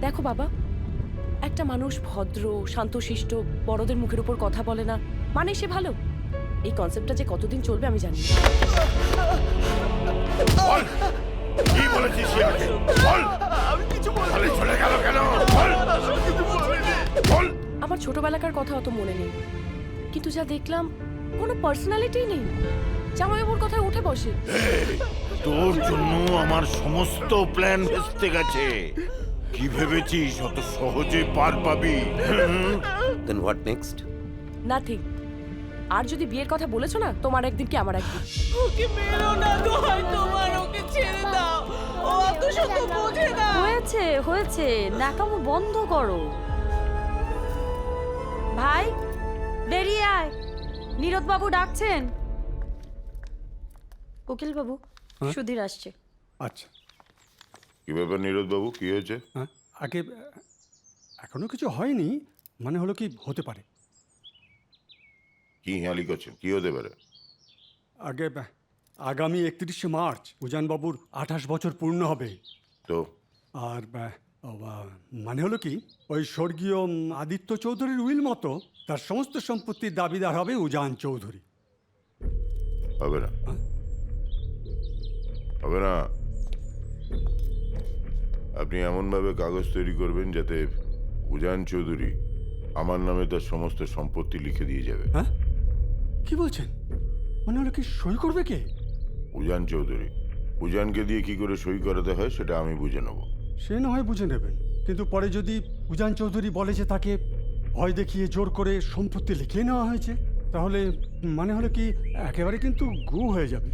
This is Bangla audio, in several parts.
দেখো বাবা, একটা মানুষ ভদ্র, শান্তশিষ্ট, বড়দের মুখের উপর কথা বলে না মানে সে ভালো। এই কনসেপ্টটা যে কতদিন চলবে আমি জানি না। বল, কি বলেছিস আমাকে? বল, আমি কিছু তাহলে চলে গেল কেন? বল, বল। আমার ছোটবেলাকার কথা অত মনে নেই, কিন্তু যা দেখলাম কোনো পার্সোনালিটি নেই। জামাইবাবুর কথায় উঠে বসে। তোর জন্য আমার সমস্ত প্ল্যান ভেস্তে গেছে। কি ভেবেছিস অত সহজে পার পাবি? দেন হোয়াট নেক্সট? নাথিং। আর যদি বিয়ের কথা বলেছো না, তোমার একদিন কি আমার একদিন। ওকে মেরো না, দোহাই তোমার, ওকে ছেড়ে দাও। ও অত শত বোঝে না। হয়েছে হয়েছে, নাকামো বন্ধ করো। ভাই বেরিয়ে আয়, নীরদ বাবু ডাকছেন। উকিল বাবু, সুধীর আসছে। আচ্ছা, কি ব্যাপার নীরদ বাবু, কি হয়েছে? হ্যাঁ আগে এখনো কিছু হয়নি, মানে হলো কি হতে পারে। কি হেয়ালি করছেন? কি হতে পারে? আগে আগামী 31শে মার্চ উজানবাবুর 28 বছর পূর্ণ হবে। তো আর মানে হলো কি, ওই স্বর্গীয় আদিত্য চৌধুরীর উইল মতো তার সমস্ত সম্পত্তির দাবিদার হবে উজান চৌধুরী। হবে না, হবে না। আপনি এমনভাবে কাগজ তৈরি করবেন যাতে উজান চৌধুরী আমার নামে তার সমস্ত সম্পত্তি লিখে দিয়ে যাবে। হ্যাঁ, কি বলছেন? মানে হলো কি, সই করবে কে? উজান চৌধুরী। উজানকে দিয়ে কি করে সই করাতে হয় সেটা আমি বুঝে নেব। সে না হয় বুঝে নেবেন, কিন্তু পরে যদি উজান চৌধুরী বলে যে তাকে ভয় দেখিয়ে জোর করে সম্পত্তি লিখিয়ে নেওয়া হয়েছে, তাহলে মানে হলো কি একেবারে কিন্তু গু হয়ে যাবে।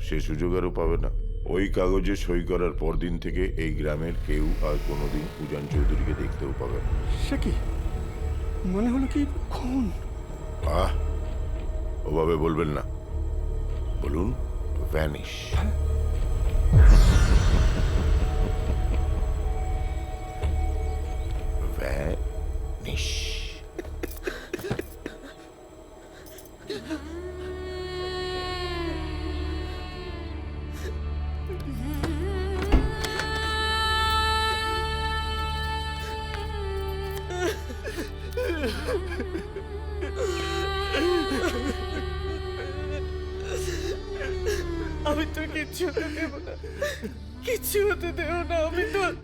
সে সুযোগ আরও পাবে না। ওই কাগজে সই করার পরদিন থেকে এই গ্রামের কেউ আর কোনোদিন উজান চৌধুরীকে দেখতেও পাবে না। সে কি মানে হলো কি, খুন? আহ, ওভাবে বলবেন না, বলুন ভ্যানিশ। ভ্যানিশ। আমি তো কিচ্ছু হতে দেব না, কিচ্ছু হতে দেব না। আমি তো